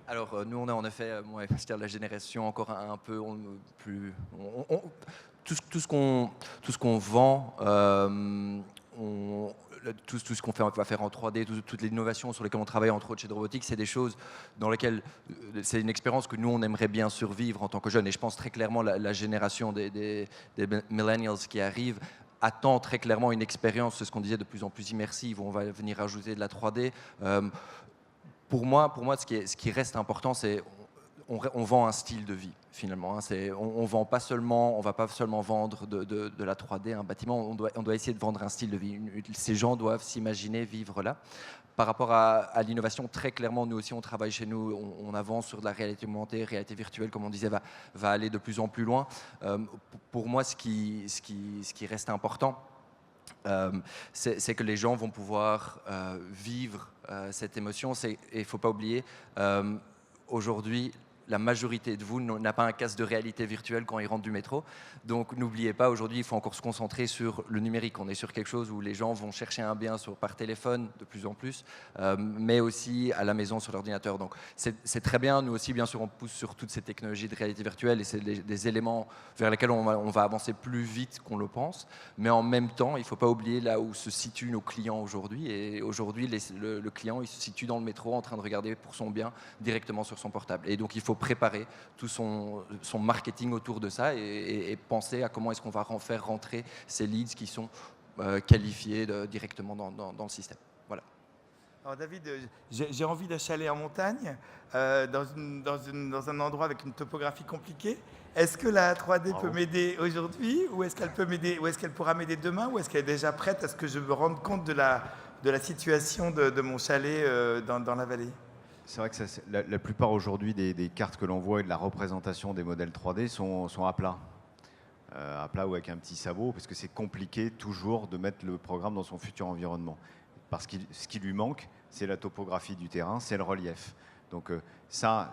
Alors nous, on a en effet, moi et Pascal, la génération encore un peu plus... tout ce qu'on vend... tout ce qu'on va faire en 3D, toutes les innovations sur lesquelles on travaille, entre autres chez Robotics, c'est des choses dans lesquelles c'est une expérience que nous, on aimerait bien survivre en tant que jeunes. Et je pense très clairement la génération des millennials qui arrive attend très clairement une expérience, c'est ce qu'on disait, de plus en plus immersive, où on va venir ajouter de la 3D. Pour moi, ce qui reste important, c'est on vend un style de vie, finalement. On va pas seulement vendre de la 3D, un bâtiment, on doit essayer de vendre un style de vie. Ces gens doivent s'imaginer vivre là. Par rapport à l'innovation, très clairement, nous aussi, on travaille chez nous, on avance sur de la réalité augmentée, réalité virtuelle, comme on disait, va aller de plus en plus loin. Pour moi, ce qui reste important, c'est que les gens vont pouvoir vivre cette émotion. Et il ne faut pas oublier, aujourd'hui, la majorité de vous n'a pas un casque de réalité virtuelle quand ils rentrent du métro. Donc n'oubliez pas, aujourd'hui, il faut encore se concentrer sur le numérique. On est sur quelque chose où les gens vont chercher un bien par téléphone de plus en plus, mais aussi à la maison sur l'ordinateur. Donc c'est très bien. Nous aussi, bien sûr, on pousse sur toutes ces technologies de réalité virtuelle et c'est des éléments vers lesquels on va avancer plus vite qu'on le pense. Mais en même temps, il ne faut pas oublier là où se situent nos clients aujourd'hui. Et aujourd'hui, le client, il se situe dans le métro en train de regarder pour son bien directement sur son portable. Et donc, il faut préparer tout son marketing autour de ça et penser à comment est-ce qu'on va faire rentrer ces leads qui sont qualifiés directement dans le système. Voilà. Alors David, j'ai envie d'achaler en montagne, dans un endroit avec une topographie compliquée. Est-ce que la 3D peut m'aider aujourd'hui ou est-ce qu'elle peut m'aider, ou est-ce qu'elle pourra m'aider demain ou est-ce qu'elle est déjà prête à ce que je me rende compte de la situation de mon chalet dans la vallée? C'est vrai que la plupart aujourd'hui des cartes que l'on voit et de la représentation des modèles 3D sont à plat. À plat ou avec un petit sabot, parce que c'est compliqué toujours de mettre le programme dans son futur environnement. Parce que ce qui lui manque, c'est la topographie du terrain, c'est le relief. Donc ça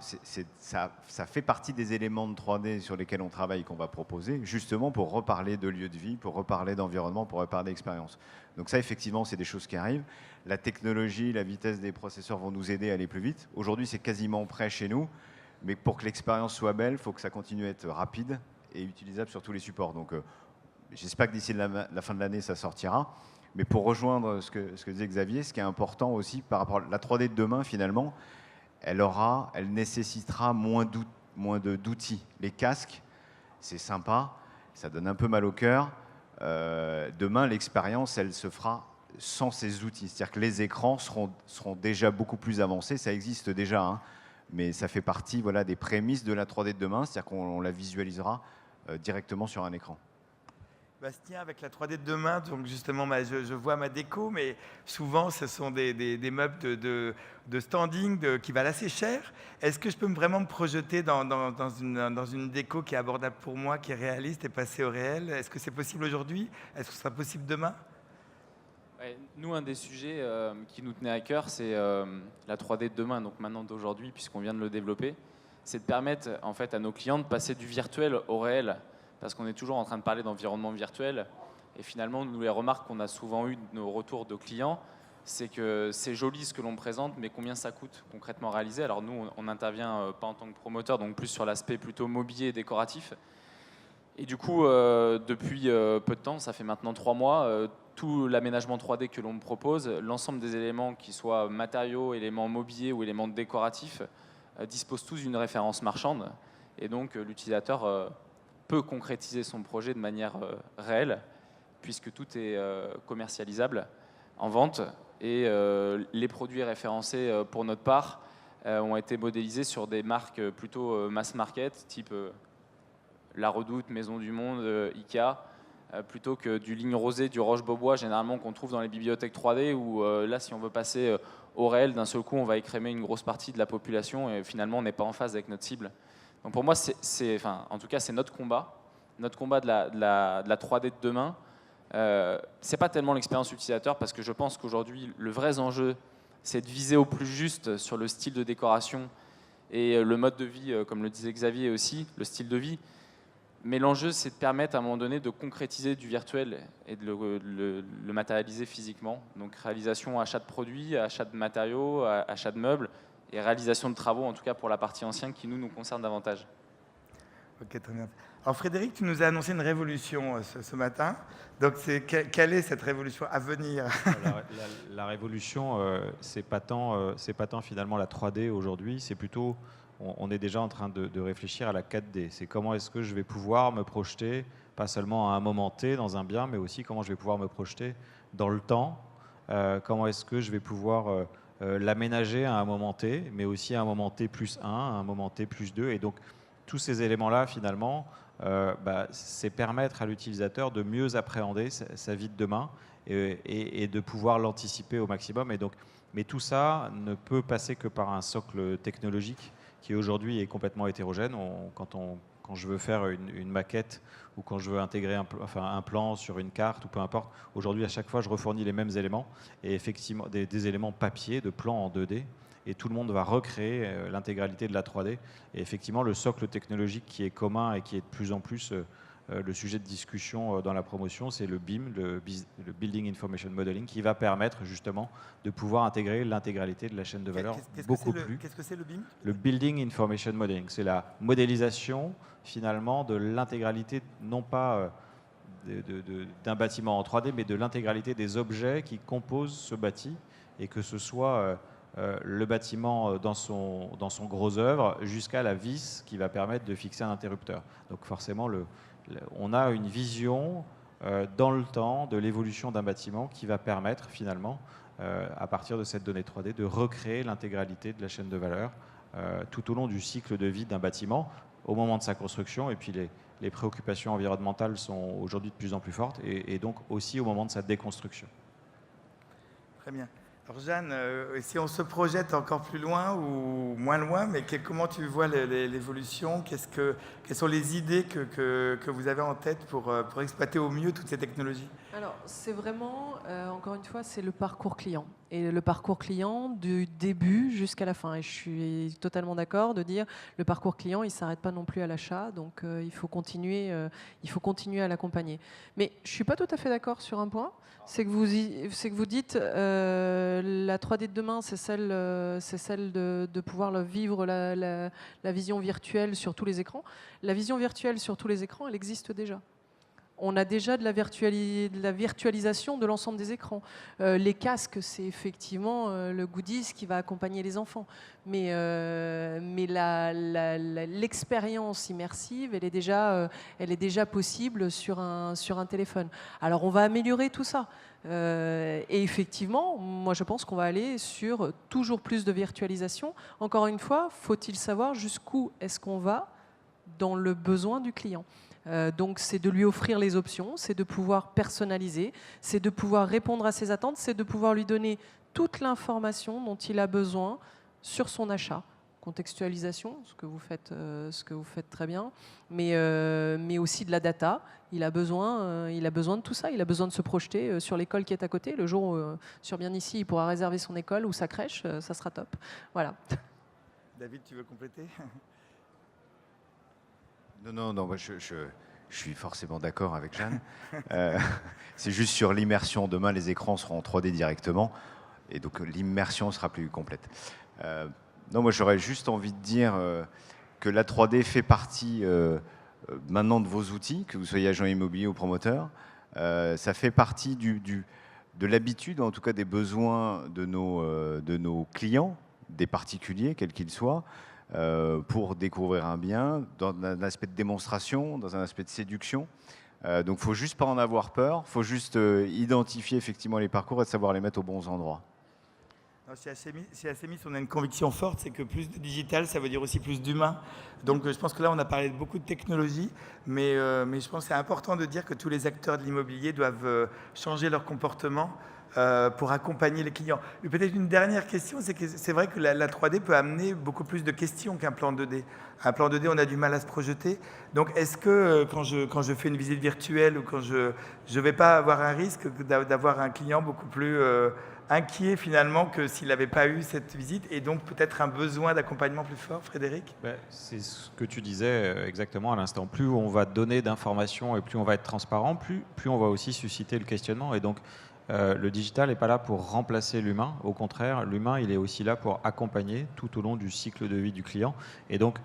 fait partie des éléments de 3D sur lesquels on travaille, qu'on va proposer, justement pour reparler de lieu de vie, pour reparler d'environnement, pour reparler d'expérience. Donc ça, effectivement, c'est des choses qui arrivent. La technologie, la vitesse des processeurs vont nous aider à aller plus vite. Aujourd'hui, c'est quasiment prêt chez nous, mais pour que l'expérience soit belle, il faut que ça continue à être rapide et utilisable sur tous les supports. Donc j'espère que d'ici la fin de l'année, ça sortira. Mais pour rejoindre ce que disait Xavier, ce qui est important aussi par rapport à la 3D de demain, finalement, elle nécessitera moins d'outils. Les casques, c'est sympa, ça donne un peu mal au cœur. Demain, l'expérience, elle se fera sans ces outils. C'est-à-dire que les écrans seront déjà beaucoup plus avancés. Ça existe déjà, hein, mais ça fait partie des prémices de la 3D de demain. C'est-à-dire qu'on la visualisera directement sur un écran. Bastien, avec la 3D de demain, donc justement, je vois ma déco, mais souvent, ce sont des meubles de standing qui valent assez cher. Est-ce que je peux vraiment me projeter dans une déco qui est abordable pour moi, qui est réaliste et passer au réel? Est-ce que c'est possible aujourd'hui? Est-ce que ce sera possible demain? Ouais, nous, un des sujets qui nous tenait à cœur, c'est la 3D de demain, donc maintenant d'aujourd'hui, puisqu'on vient de le développer. C'est de permettre en fait, à nos clients de passer du virtuel au réel. Parce qu'on est toujours en train de parler d'environnement virtuel. Et finalement, nous, les remarques qu'on a souvent eues de nos retours de clients, c'est que c'est joli ce que l'on présente, mais combien ça coûte concrètement réalisé? Alors nous, on n'intervient pas en tant que promoteur, donc plus sur l'aspect plutôt mobilier et décoratif. Et du coup, depuis peu de temps, ça fait maintenant 3 mois, tout l'aménagement 3D que l'on propose, l'ensemble des éléments, qui soient matériaux, éléments mobiliers ou éléments décoratifs, disposent tous d'une référence marchande. Et donc, l'utilisateur peut concrétiser son projet de manière réelle, puisque tout est commercialisable en vente. Et les produits référencés, pour notre part, ont été modélisés sur des marques plutôt mass market, type La Redoute, Maison du Monde, Ikea, plutôt que du Ligne Rosée, du Roche-Beaubois, généralement qu'on trouve dans les bibliothèques 3D, où là, si on veut passer au réel, d'un seul coup, on va écrémer une grosse partie de la population, et finalement, on n'est pas en phase avec notre cible. Donc pour moi, en tout cas, c'est notre combat de la 3D de demain. C'est pas tellement l'expérience utilisateur, parce que je pense qu'aujourd'hui, le vrai enjeu, c'est de viser au plus juste sur le style de décoration et le mode de vie, comme le disait Xavier aussi, le style de vie. Mais l'enjeu, c'est de permettre à un moment donné de concrétiser du virtuel et de le matérialiser physiquement. Donc réalisation, achat de produits, achat de matériaux, achat de meubles, et réalisation de travaux, en tout cas pour la partie ancienne, qui nous concerne davantage. Ok, très bien. Alors Frédéric, tu nous as annoncé une révolution ce matin. Donc quelle est cette révolution à venir? La révolution, c'est pas tant finalement la 3D aujourd'hui, c'est plutôt, on est déjà en train de réfléchir à la 4D. C'est comment est-ce que je vais pouvoir me projeter, pas seulement à un moment T dans un bien, mais aussi comment je vais pouvoir me projeter dans le temps, comment est-ce que je vais pouvoir l'aménager à un moment T, mais aussi à un moment T plus 1, à un moment T plus 2. Et donc, tous ces éléments-là, finalement, c'est permettre à l'utilisateur de mieux appréhender sa vie de demain et de pouvoir l'anticiper au maximum. Et donc, mais tout ça ne peut passer que par un socle technologique qui aujourd'hui est complètement hétérogène. Quand je veux faire une maquette ou quand je veux intégrer un plan sur une carte ou peu importe, aujourd'hui à chaque fois je refournis les mêmes éléments et effectivement des éléments papier, de plans en 2D, et tout le monde va recréer l'intégralité de la 3D. Et effectivement le socle technologique qui est commun et qui est de plus en plus le sujet de discussion dans la promotion, c'est le BIM, le Building Information Modeling, qui va permettre justement de pouvoir intégrer l'intégralité de la chaîne de valeur beaucoup plus. Qu'est-ce que c'est le BIM? Le Building Information Modeling, c'est la modélisation finalement de l'intégralité, non pas d'un bâtiment en 3D, mais de l'intégralité des objets qui composent ce bâti, et que ce soit le bâtiment dans son gros œuvre jusqu'à la vis qui va permettre de fixer un interrupteur. Donc forcément, on a une vision dans le temps de l'évolution d'un bâtiment qui va permettre finalement, à partir de cette donnée 3D, de recréer l'intégralité de la chaîne de valeur tout au long du cycle de vie d'un bâtiment, au moment de sa construction. Et puis les préoccupations environnementales sont aujourd'hui de plus en plus fortes, et donc aussi au moment de sa déconstruction. Très bien. Alors Jeanne, si on se projette encore plus loin ou moins loin, mais comment tu vois l'évolution? Quelles sont les idées que vous avez en tête pour exploiter au mieux toutes ces technologies? Alors, c'est vraiment, encore une fois, c'est le parcours client. Et le parcours client du début jusqu'à la fin. Et je suis totalement d'accord de dire le parcours client, il ne s'arrête pas non plus à l'achat. Donc, il faut continuer à l'accompagner. Mais je ne suis pas tout à fait d'accord sur un point. C'est que vous dites la 3D de demain, c'est celle de pouvoir vivre la vision virtuelle sur tous les écrans. La vision virtuelle sur tous les écrans, elle existe déjà. On a déjà de la virtualisation de l'ensemble des écrans. Les casques, c'est effectivement le goodies qui va accompagner les enfants. Mais l'expérience immersive, elle est déjà possible sur un téléphone. Alors, on va améliorer tout ça. Et effectivement, moi, je pense qu'on va aller sur toujours plus de virtualisation. Encore une fois, faut-il savoir jusqu'où est-ce qu'on va dans le besoin du client. Donc c'est de lui offrir les options, c'est de pouvoir personnaliser, c'est de pouvoir répondre à ses attentes, c'est de pouvoir lui donner toute l'information dont il a besoin sur son achat. Contextualisation, ce que vous faites très bien, mais aussi de la data. Il a besoin de tout ça, il a besoin de se projeter sur l'école qui est à côté. Le jour où, sur Bien Ici, il pourra réserver son école ou sa crèche, ça sera top. Voilà. David, tu veux compléter? Non, moi, je suis forcément d'accord avec Jeanne. C'est juste sur l'immersion. Demain, les écrans seront en 3D directement, et donc l'immersion sera plus complète. Non, moi, j'aurais juste envie de dire que la 3D fait partie maintenant de vos outils, que vous soyez agent immobilier ou promoteur. Ça fait partie de l'habitude, en tout cas des besoins de nos clients, des particuliers, quels qu'ils soient, pour découvrir un bien, dans un aspect de démonstration, dans un aspect de séduction. Donc il ne faut juste pas en avoir peur, il faut juste identifier effectivement les parcours et de savoir les mettre aux bons endroits. Chez Assemis, on a une conviction forte, c'est que plus de digital, ça veut dire aussi plus d'humain. Donc je pense que là, on a parlé de beaucoup de technologies, mais je pense que c'est important de dire que tous les acteurs de l'immobilier doivent changer leur comportement pour accompagner les clients. Et peut-être une dernière question, c'est que c'est vrai que la 3D peut amener beaucoup plus de questions qu'un plan 2D. Un plan 2D, on a du mal à se projeter. Donc est-ce que quand je fais une visite virtuelle ou quand je ne vais pas avoir un risque d'avoir un client beaucoup plus inquiet finalement que s'il n'avait pas eu cette visite et donc peut-être un besoin d'accompagnement plus fort, Frédéric? C'est ce que tu disais exactement à l'instant. Plus on va donner d'informations et plus on va être transparent, plus on va aussi susciter le questionnement. Et donc, le digital n'est pas là pour remplacer l'humain. Au contraire, l'humain, il est aussi là pour accompagner tout au long du cycle de vie du client. Et donc,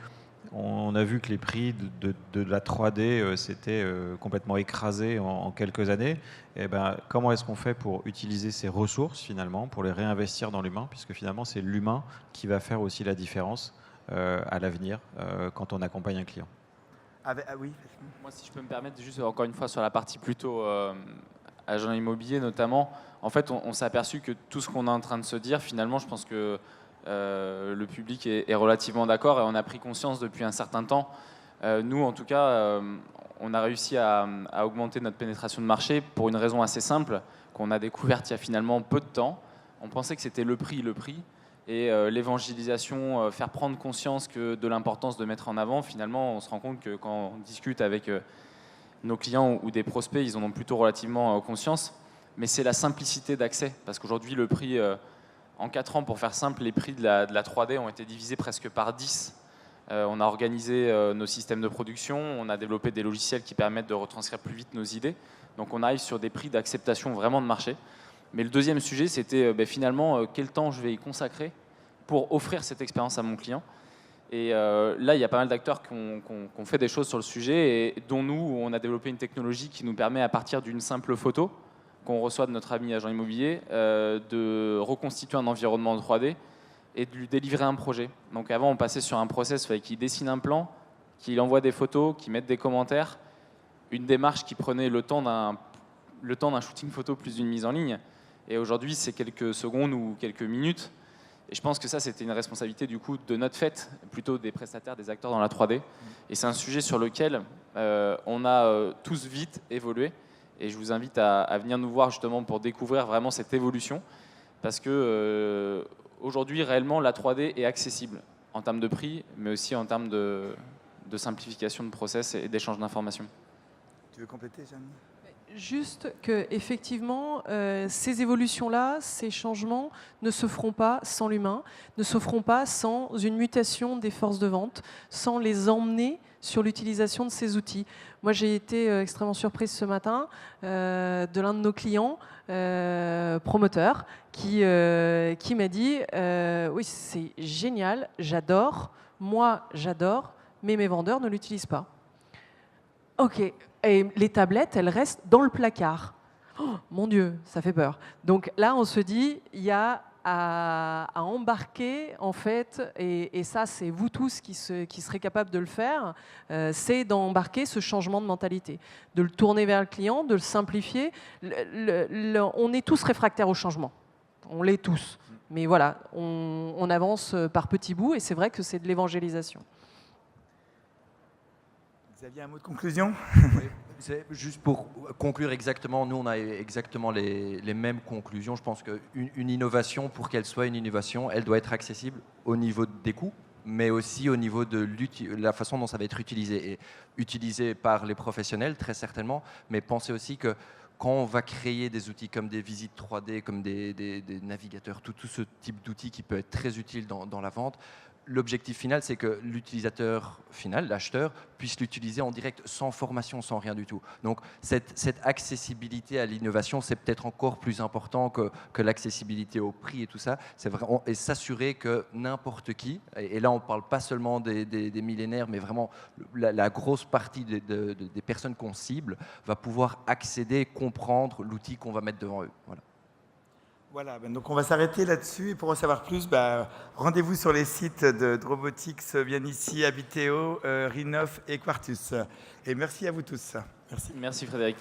on a vu que les prix de la 3D s'étaient complètement écrasés en quelques années. Et comment est-ce qu'on fait pour utiliser ces ressources, finalement, pour les réinvestir dans l'humain, puisque finalement, c'est l'humain qui va faire aussi la différence à l'avenir quand on accompagne un client. Oui. Moi, si je peux me permettre, juste encore une fois sur la partie plutôt agent immobilier notamment, en fait, on s'est aperçu que tout ce qu'on est en train de se dire, finalement, je pense que le public est relativement d'accord et on a pris conscience depuis un certain temps. Nous, en tout cas, on a réussi à augmenter notre pénétration de marché pour une raison assez simple qu'on a découverte il y a finalement peu de temps. On pensait que c'était le prix. Et l'évangélisation, faire prendre conscience de l'importance de mettre en avant, finalement, on se rend compte que quand on discute avec nos clients ou des prospects, ils en ont plutôt relativement conscience. Mais c'est la simplicité d'accès, parce qu'aujourd'hui, le prix, en 4 ans, pour faire simple, les prix de la 3D ont été divisés presque par 10. On a organisé nos systèmes de production, on a développé des logiciels qui permettent de retranscrire plus vite nos idées. Donc on arrive sur des prix d'acceptation vraiment de marché. Mais le deuxième sujet, c'était finalement quel temps je vais y consacrer pour offrir cette expérience à mon client. Et là, il y a pas mal d'acteurs qui ont fait des choses sur le sujet et dont nous, on a développé une technologie qui nous permet, à partir d'une simple photo qu'on reçoit de notre ami agent immobilier, de reconstituer un environnement 3D et de lui délivrer un projet. Donc avant, on passait sur un process, il fallait qu'il dessine un plan, qu'il envoie des photos, qu'il mette des commentaires, une démarche qui prenait le temps d'un shooting photo plus d'une mise en ligne. Et aujourd'hui, c'est quelques secondes ou quelques minutes. Et je pense que ça, c'était une responsabilité du coup de notre fait, plutôt des prestataires, des acteurs dans la 3D. Et c'est un sujet sur lequel on a tous vite évolué. Et je vous invite à venir nous voir justement pour découvrir vraiment cette évolution. parce que aujourd'hui, réellement, la 3D est accessible en termes de prix, mais aussi en termes de simplification de process et d'échange d'informations. Tu veux compléter, Jeanne? Juste que effectivement, ces évolutions-là, ces changements ne se feront pas sans l'humain, ne se feront pas sans une mutation des forces de vente, sans les emmener sur l'utilisation de ces outils. Moi, j'ai été extrêmement surprise ce matin de l'un de nos clients promoteurs qui m'a dit oui, c'est génial, j'adore, moi j'adore, mais mes vendeurs ne l'utilisent pas. Ok. Et les tablettes, elles restent dans le placard. Oh, mon Dieu, ça fait peur. Donc là, on se dit, il y a à embarquer, en fait, et ça, c'est vous tous qui serez capables de le faire, c'est d'embarquer ce changement de mentalité, de le tourner vers le client, de le simplifier. On est tous réfractaires au changement. On l'est tous. Mais voilà, on avance par petits bouts, et c'est vrai que c'est de l'évangélisation. Vous aviez un mot de conclusion? C'est juste pour conclure exactement, nous on a exactement les mêmes conclusions. Je pense qu'une innovation, pour qu'elle soit une innovation, elle doit être accessible au niveau des coûts, mais aussi au niveau de la façon dont ça va être utilisé. Et utilisé par les professionnels, très certainement, mais pensez aussi que quand on va créer des outils comme des visites 3D, comme des navigateurs, tout ce type d'outils qui peut être très utile dans la vente, l'objectif final, c'est que l'utilisateur final, l'acheteur, puisse l'utiliser en direct, sans formation, sans rien du tout. Donc cette accessibilité à l'innovation, c'est peut-être encore plus important que l'accessibilité au prix et tout ça. C'est vraiment, et s'assurer que n'importe qui, et là on ne parle pas seulement des millénaires, mais vraiment la grosse partie des personnes qu'on cible, va pouvoir accéder, comprendre l'outil qu'on va mettre devant eux. Voilà. Voilà, donc on va s'arrêter là-dessus. Et pour en savoir plus, rendez-vous sur les sites de Robotics, bien ici, Habiteo, Rinov et Quartus. Et merci à vous tous. Merci. Merci Frédéric.